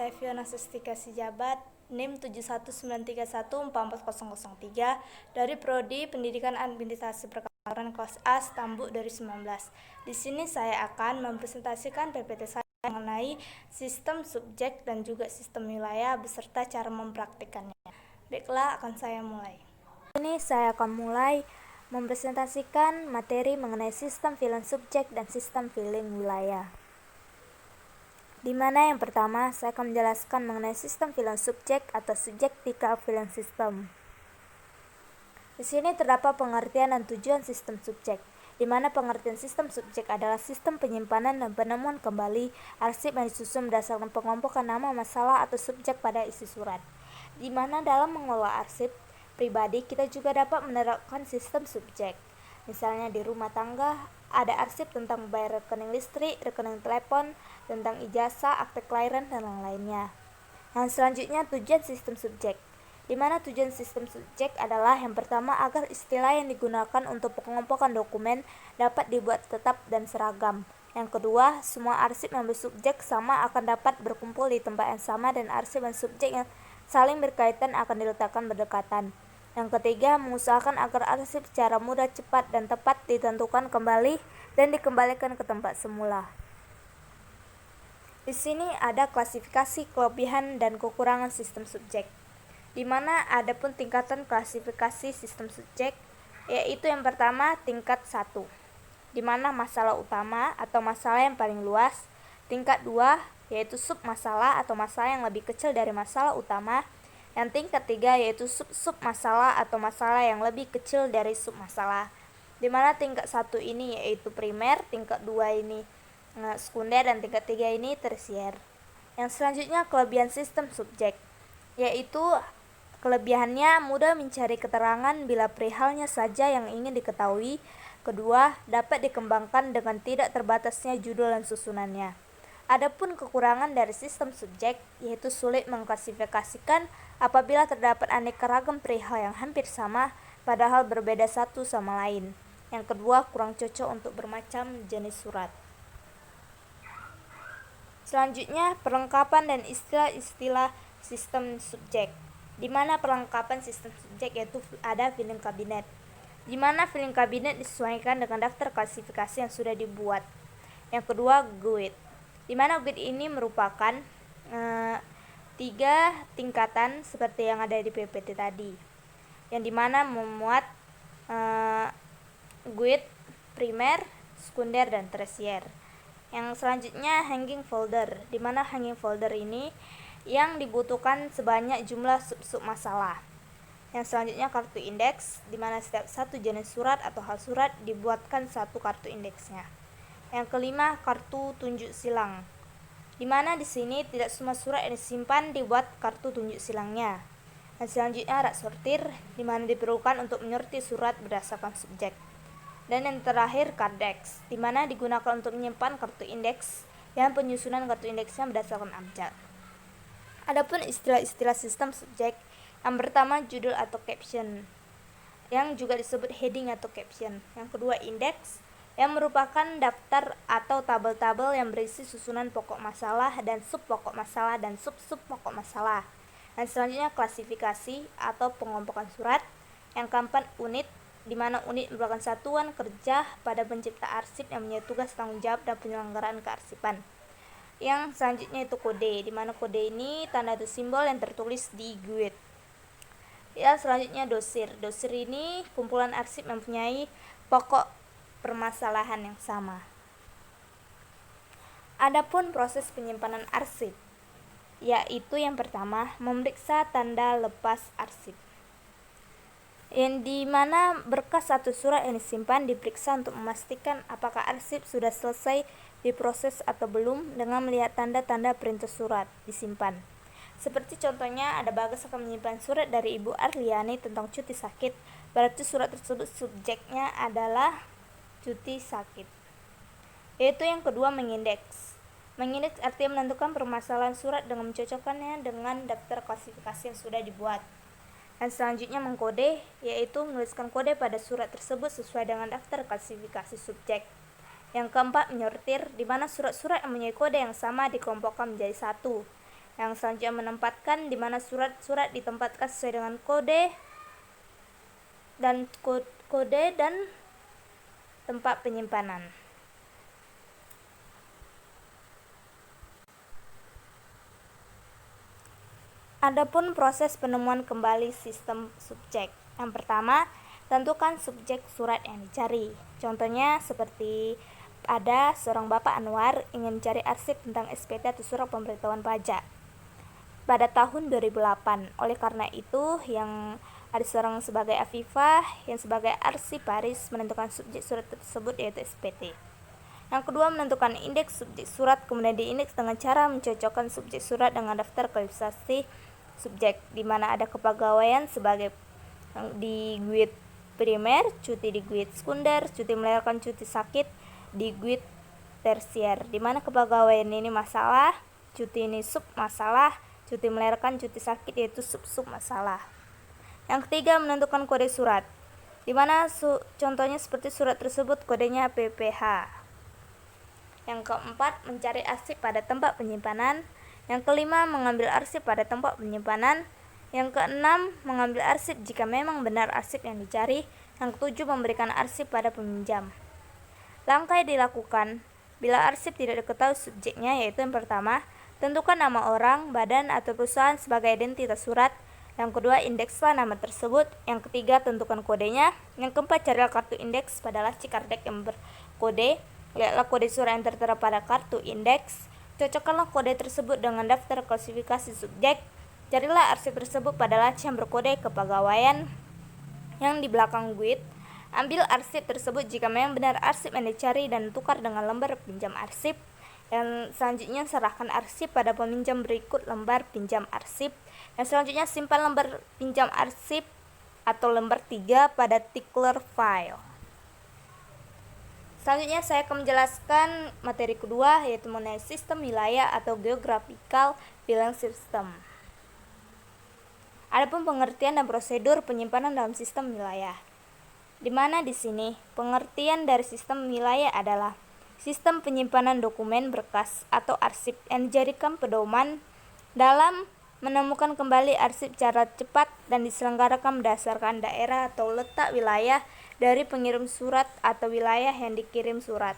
saya Fiona Sestika Sijabat, NIM 71931440003 dari Prodi Pendidikan Administrasi Perkantoran kelas A Stambuk 2019. Di sini saya akan mempresentasikan PPT saya mengenai sistem subjek dan juga sistem wilayah beserta cara mempraktikkannya. Baiklah, akan saya mulai. Ini saya akan mulai mempresentasikan materi mengenai sistem filling subjek dan sistem filling wilayah. Di mana yang pertama saya akan menjelaskan mengenai sistem filling subjek atau subjectical filling system. Di sini terdapat pengertian dan tujuan sistem subjek, di mana pengertian sistem subjek adalah sistem penyimpanan dan penemuan kembali arsip yang disusun berdasarkan pengompokan nama masalah atau subjek pada isi surat. Di mana dalam mengelola arsip pribadi kita juga dapat menerapkan sistem subjek. Misalnya di rumah tangga ada arsip tentang membayar rekening listrik, rekening telepon, tentang ijazah, akte kelahiran, dan lain-lainnya. Yang selanjutnya tujuan sistem subjek, di mana tujuan sistem subjek adalah yang pertama agar istilah yang digunakan untuk pengompokan dokumen dapat dibuat tetap dan seragam. Yang kedua, semua arsip yang bersubjek sama akan dapat berkumpul di tempat yang sama dan arsip dan subjek yang saling berkaitan akan diletakkan berdekatan. Yang ketiga, mengusahakan agar arsip secara mudah, cepat, dan tepat ditentukan kembali dan dikembalikan ke tempat semula. Di sini ada klasifikasi kelebihan dan kekurangan sistem subjek, di mana ada pun tingkatan klasifikasi sistem subjek, yaitu yang pertama tingkat 1, di mana masalah utama atau masalah yang paling luas. Tingkat 2, yaitu sub masalah atau masalah yang lebih kecil dari masalah utama. Yang tingkat 3 yaitu sub masalah atau masalah yang lebih kecil dari sub masalah. Di mana tingkat 1 ini yaitu primer, tingkat 2 ini sekunder, dan tingkat 3 ini tersier. Yang selanjutnya kelebihan sistem subjek, yaitu kelebihannya mudah mencari keterangan bila perihalnya saja yang ingin diketahui. Kedua, dapat dikembangkan dengan tidak terbatasnya judul dan susunannya. Adapun kekurangan dari sistem subjek yaitu sulit mengklasifikasikan apabila terdapat aneka ragam perihal yang hampir sama padahal berbeda satu sama lain. Yang kedua, kurang cocok untuk bermacam jenis surat. Selanjutnya, perlengkapan dan istilah-istilah sistem subjek, di mana perlengkapan sistem subjek yaitu ada filling cabinet, di mana filling cabinet disesuaikan dengan daftar klasifikasi yang sudah dibuat. Yang kedua, GUID, di mana GUID ini merupakan 3 tingkatan seperti yang ada di PPT tadi, yang dimana memuat GUID primer, sekunder, dan tersier. Yang selanjutnya hanging folder, di mana hanging folder ini yang dibutuhkan sebanyak jumlah sub masalah. Yang selanjutnya kartu indeks, di mana setiap satu jenis surat atau hal surat dibuatkan satu kartu indeksnya. Yang kelima, kartu tunjuk silang, di mana di sini tidak semua surat yang disimpan dibuat kartu tunjuk silangnya. Dan selanjutnya rak sortir, di mana diperlukan untuk menyortir surat berdasarkan subjek. Dan yang terakhir kardex, di mana digunakan untuk menyimpan kartu indeks yang penyusunan kartu indeksnya berdasarkan abjad. Adapun istilah-istilah sistem subjek, yang pertama judul atau caption, yang juga disebut heading atau caption. Yang kedua indeks, yang merupakan daftar atau tabel-tabel yang berisi susunan pokok masalah dan sub pokok masalah dan sub-sub pokok masalah. Dan selanjutnya klasifikasi atau pengompokan surat. Yang keempat unit, di mana unit merupakan satuan kerja pada pencipta arsip yang punya tugas tanggung jawab dan penyelenggaraan kearsipan. Yang selanjutnya itu kode, di mana kode ini tanda atau simbol yang tertulis di GUID. Yang selanjutnya dosir. Dosir ini kumpulan arsip yang mempunyai pokok permasalahan yang sama. Adapun proses penyimpanan arsip, yaitu yang pertama memeriksa tanda lepas arsip, yang dimana berkas satu surat yang disimpan diperiksa untuk memastikan apakah arsip sudah selesai diproses atau belum dengan melihat tanda-tanda perintah surat disimpan. Seperti contohnya ada Bagas akan menyimpan surat dari Ibu Arliani tentang cuti sakit, berarti surat tersebut subjeknya adalah cuti sakit. Yaitu yang kedua mengindeks. Mengindeks artinya menentukan permasalahan surat dengan mencocokkannya dengan daftar klasifikasi yang sudah dibuat. Dan selanjutnya mengkode, yaitu menuliskan kode pada surat tersebut sesuai dengan daftar klasifikasi subjek. Yang keempat menyortir, di mana surat-surat yang mempunyai kode yang sama dikelompokkan menjadi satu. Yang selanjutnya menempatkan, di mana surat-surat ditempatkan sesuai dengan kode dan tempat penyimpanan. Adapun proses penemuan kembali sistem subjek. Yang pertama, tentukan subjek surat yang dicari. Contohnya seperti ada seorang Bapak Anwar ingin mencari arsip tentang SPT atau surat pemberitahuan pajak pada tahun 2008. Oleh karena itu, yang ada seorang sebagai Afifah yang sebagai arsiparis menentukan subjek surat tersebut yaitu SPT. Yang kedua, menentukan indeks subjek surat, kemudian diindeks dengan cara mencocokkan subjek surat dengan daftar kualifikasi subjek, di mana ada kepegawaian sebagai di GUID primer, cuti di GUID sekunder, cuti melahirkan, cuti sakit di GUID tersier, di mana kepegawaian ini masalah, cuti ini sub masalah, cuti melahirkan, cuti sakit yaitu sub masalah. Yang ketiga, menentukan kode surat, di mana contohnya seperti surat tersebut kodenya PPH. Yang keempat, mencari arsip pada tempat penyimpanan. Yang kelima, mengambil arsip pada tempat penyimpanan. Yang keenam, mengambil arsip jika memang benar arsip yang dicari. Yang ketujuh, memberikan arsip pada peminjam. Langkah yang dilakukan bila arsip tidak diketahui subjeknya, yaitu yang pertama, tentukan nama orang, badan, atau perusahaan sebagai identitas surat. Yang kedua, indekslah nama tersebut. Yang ketiga, tentukan kodenya. Yang keempat, carilah kartu indeks pada laci kardek yang berkode. Lihatlah kode surat yang tertera pada kartu indeks. Cocokkanlah kode tersebut dengan daftar klasifikasi subjek. Carilah arsip tersebut pada laci yang berkode kepegawaian yang di belakang GUID. Ambil arsip tersebut jika memang benar arsip yang dicari dan tukar dengan lembar pinjam arsip. Yang selanjutnya, serahkan arsip pada peminjam berikut lembar pinjam arsip. Yang selanjutnya, simpan lembar pinjam arsip atau lembar 3 pada tickler file. Selanjutnya saya akan menjelaskan materi kedua, yaitu mengenai sistem wilayah atau geographical filing system. Adapun pengertian dan prosedur penyimpanan dalam sistem wilayah, di mana di sini pengertian dari sistem wilayah adalah sistem penyimpanan dokumen, berkas, atau arsip yang dijadikan pedoman dalam menemukan kembali arsip secara cepat dan diselenggarakan berdasarkan daerah atau letak wilayah dari pengirim surat atau wilayah yang dikirim surat.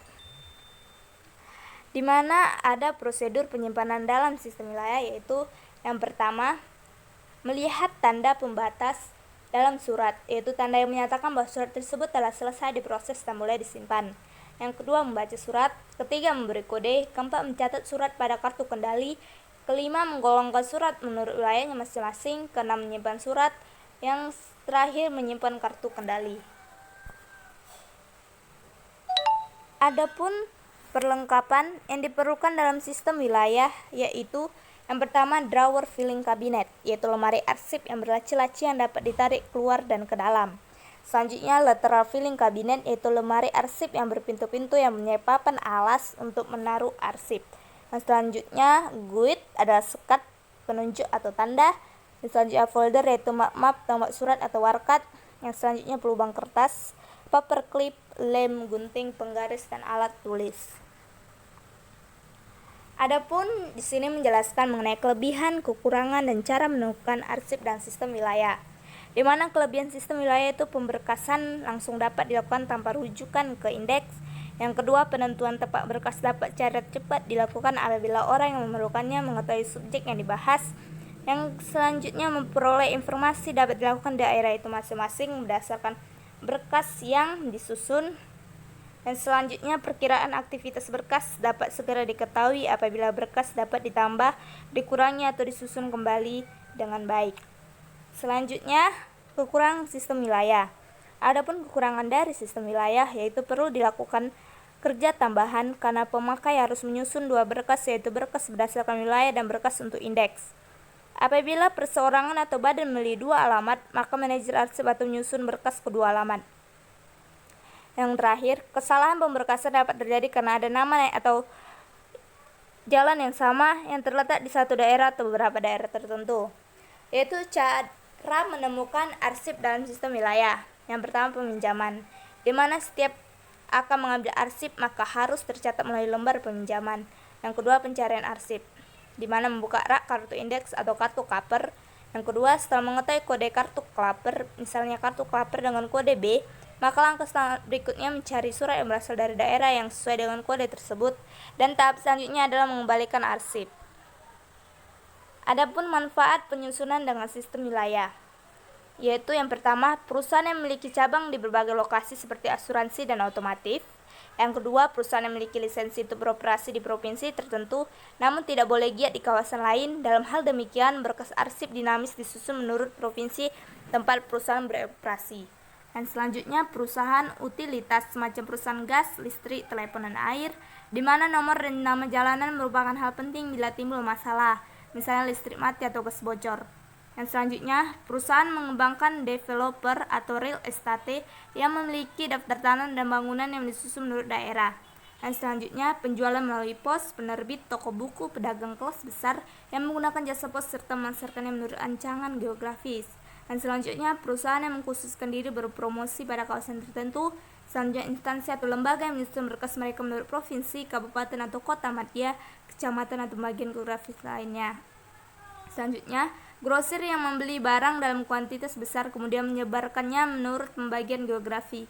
Di mana ada prosedur penyimpanan dalam sistem wilayah, yaitu yang pertama, melihat tanda pembatas dalam surat, yaitu tanda yang menyatakan bahwa surat tersebut telah selesai diproses dan mulai disimpan. Yang kedua, membaca surat. Ketiga, memberi kode. Keempat, mencatat surat pada kartu kendali. Kelima, menggolongkan surat menurut wilayahnya masing-masing. Keenam, menyimpan surat. Yang terakhir, menyimpan kartu kendali. Adapun perlengkapan yang diperlukan dalam sistem wilayah, yaitu yang pertama, drawer filing cabinet, yaitu lemari arsip yang berlaci-laci yang dapat ditarik keluar dan ke dalam. Selanjutnya, lateral filing cabinet, yaitu lemari arsip yang berpintu-pintu yang mempunyai papan alas untuk menaruh arsip. Yang selanjutnya, GUID adalah sekat penunjuk atau tanda. Yang selanjutnya, folder, yaitu map-map, tombak surat atau warkat. Yang selanjutnya, pelubang kertas, paperclip, lem, gunting, penggaris, dan alat tulis. Adapun di sini menjelaskan mengenai kelebihan, kekurangan, dan cara menemukan arsip dan sistem wilayah. Di mana kelebihan sistem wilayah itu pemberkasan langsung dapat dilakukan tanpa rujukan ke indeks. Yang kedua, penentuan tempat berkas dapat secara cepat dilakukan apabila orang yang memerlukannya mengetahui subjek yang dibahas. Yang selanjutnya, memperoleh informasi dapat dilakukan di daerah itu masing-masing berdasarkan berkas yang disusun. Dan selanjutnya, perkiraan aktivitas berkas dapat segera diketahui apabila berkas dapat ditambah, dikurangi, atau disusun kembali dengan baik. Selanjutnya, kekurangan sistem wilayah. Adapun kekurangan dari sistem wilayah, yaitu perlu dilakukan kerja tambahan karena pemakai harus menyusun dua berkas, yaitu berkas berdasarkan wilayah dan berkas untuk indeks. Apabila perseorangan atau badan memilih dua alamat, maka manajer arsip atau menyusun berkas kedua alamat. Yang terakhir, kesalahan pemberkasan dapat terjadi karena ada nama atau jalan yang sama yang terletak di satu daerah atau beberapa daerah tertentu. Yaitu cara menemukan arsip dalam sistem wilayah. Yang pertama, peminjaman, di mana setiap akan mengambil arsip maka harus tercatat melalui lembar peminjaman. Yang kedua, pencarian arsip. di mana membuka rak kartu indeks atau kartu klaper. Yang kedua, setelah mengetahui kode kartu klaper, misalnya kartu klaper dengan kode B, maka langkah berikutnya mencari surat yang berasal dari daerah yang sesuai dengan kode tersebut, dan tahap selanjutnya adalah mengembalikan arsip. Adapun manfaat penyusunan dengan sistem wilayah, yaitu yang pertama, perusahaan yang memiliki cabang di berbagai lokasi seperti asuransi dan otomotif. Yang kedua, perusahaan yang memiliki lisensi untuk beroperasi di provinsi tertentu namun tidak boleh giat di kawasan lain. Dalam hal demikian, berkas arsip dinamis disusun menurut provinsi tempat perusahaan beroperasi. Dan selanjutnya, perusahaan utilitas semacam perusahaan gas, listrik, telepon, dan air, di mana nomor dan nama jalanan merupakan hal penting bila timbul masalah, misalnya listrik mati atau gas bocor. Yang selanjutnya, perusahaan mengembangkan developer atau real estate yang memiliki daftar tanah dan bangunan yang disusun menurut daerah. Dan selanjutnya, penjualan melalui pos, penerbit, toko buku, pedagang kelas besar yang menggunakan jasa pos serta memasarkannya menurut rancangan geografis. Dan selanjutnya, perusahaan yang mengkhususkan diri berpromosi pada kawasan tertentu. Selanjutnya, instansi atau lembaga yang menyusun berkas mereka menurut provinsi, kabupaten atau kota madya, kecamatan atau bagian geografis lainnya. Selanjutnya, grosir yang membeli barang dalam kuantitas besar kemudian menyebarkannya menurut pembagian geografi.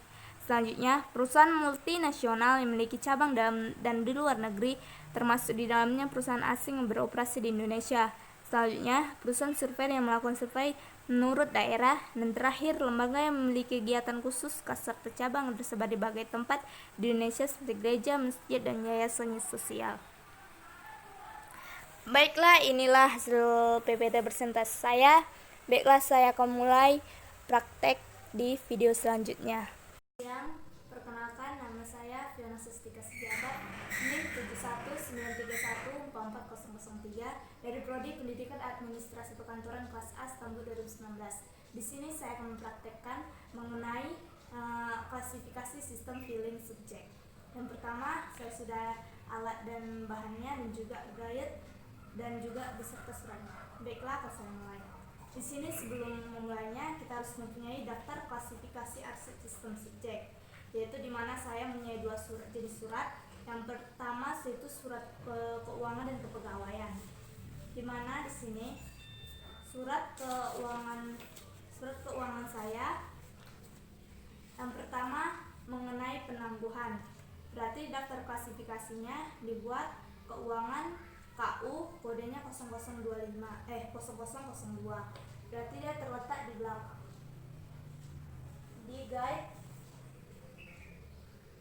Selanjutnya, perusahaan multinasional yang memiliki cabang dalam dan di luar negeri, termasuk di dalamnya perusahaan asing yang beroperasi di Indonesia. Selanjutnya, perusahaan survei yang melakukan survei menurut daerah. Dan terakhir, lembaga yang memiliki kegiatan khusus serta cabang yang tersebar di berbagai tempat di Indonesia seperti gereja, masjid, dan yayasan sosial. Baiklah, inilah hasil PPT presentasi saya. Baiklah, saya akan mulai praktek di video selanjutnya. Perkenalkan, nama saya Fiona Sustika Sejabat, NIM 7193144003 dari Prodi Pendidikan Administrasi Perkantoran kelas A Stambu 2019. Di sini saya akan mempraktekkan mengenai klasifikasi sistem feeling subjek. Yang pertama, saya sudah alat dan bahannya dan juga guide dan juga beserta suratnya. Baiklah, akan saya mulai. Di sini sebelum memulainya kita harus mempunyai daftar klasifikasi arsip sistem subjek, yaitu di mana saya mempunyai dua jenis surat. Yang pertama yaitu surat keuangan dan kepegawaian, di mana di sini surat keuangan saya yang pertama mengenai penangguhan, berarti daftar klasifikasinya dibuat keuangan KU, kodenya 0002, berarti dia terletak di belakang di guide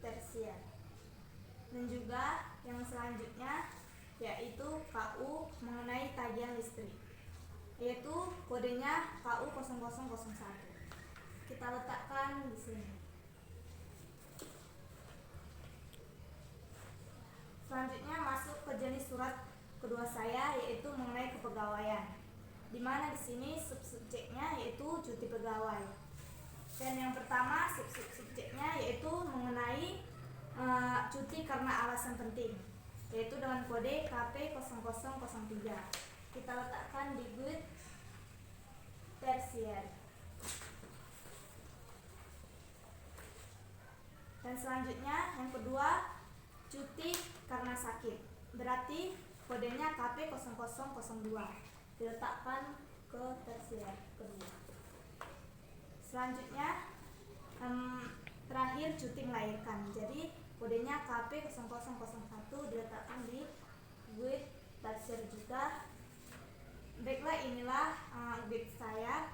tersier. Dan juga yang selanjutnya yaitu KU mengenai tagihan listrik, yaitu kodenya KU 0001. Kita letakkan di sini. Selanjutnya masuk ke jenis surat kedua saya, yaitu mengenai kepegawaian, di mana di sini subjeknya yaitu cuti pegawai. Dan yang pertama subjeknya yaitu mengenai cuti karena alasan penting, yaitu dengan kode KP 0003. Kita letakkan di guide tersier. Dan selanjutnya yang kedua, cuti karena sakit, berarti kodenya KP 0002, diletakkan ke tersier kedua. Selanjutnya terakhir cuti melahirkan, jadi kodenya KP 0001, diletakkan di guide tersier juga. Baiklah, inilah guide saya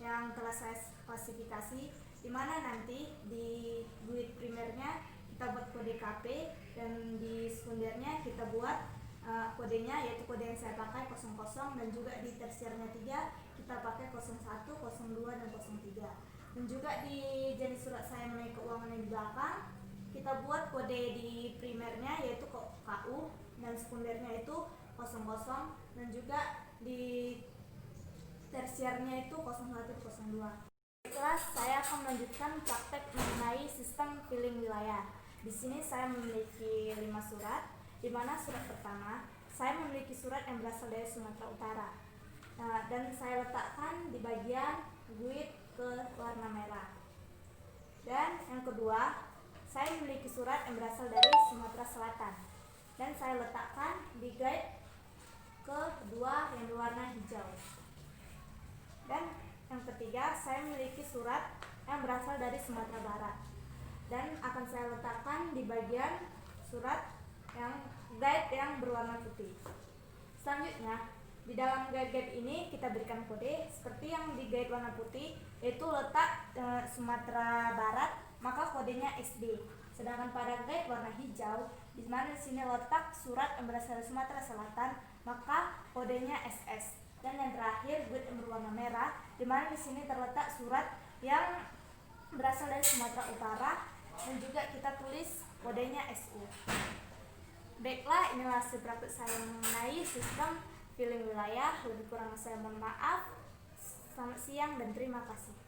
yang telah saya klasifikasi, di mana nanti di guide primernya kita buat kode KP dan di sekundernya kita buat kodenya, yaitu kode yang saya pakai 00, dan juga di tersiernya 3 kita pakai 01, 02, dan 03. Dan juga di jenis surat saya mengenai keuangan yang di belakang kita buat kode di primernya yaitu KU, dan sekundernya itu 00, dan juga di tersiernya itu 01, 02. Setelah saya akan melanjutkan praktek mengenai sistem feeling wilayah. Di sini saya memiliki 5 surat, di mana surat pertama saya memiliki surat yang berasal dari Sumatera Utara, dan saya letakkan di bagian guide ke warna merah. Dan yang kedua, saya memiliki surat yang berasal dari Sumatera Selatan, dan saya letakkan di guide kedua yang berwarna hijau. Dan yang ketiga, saya memiliki surat yang berasal dari Sumatera Barat dan akan saya letakkan di bagian surat yang guide yang berwarna putih. Selanjutnya, di dalam guide ini kita berikan kode seperti yang di guide warna putih, yaitu letak Sumatera Barat, maka kodenya SD. Sedangkan pada guide warna hijau, di mana di sini letak surat yang berasal dari Sumatera Selatan, maka kodenya SS. Dan yang terakhir, guide yang berwarna merah, di mana di sini terletak surat yang berasal dari Sumatera Utara dan juga kita tulis kodenya SU. Baiklah, inilah hasil praktik saya mengenai sistem filing wilayah. Lebih kurang saya mohon maaf. Selamat siang dan terima kasih.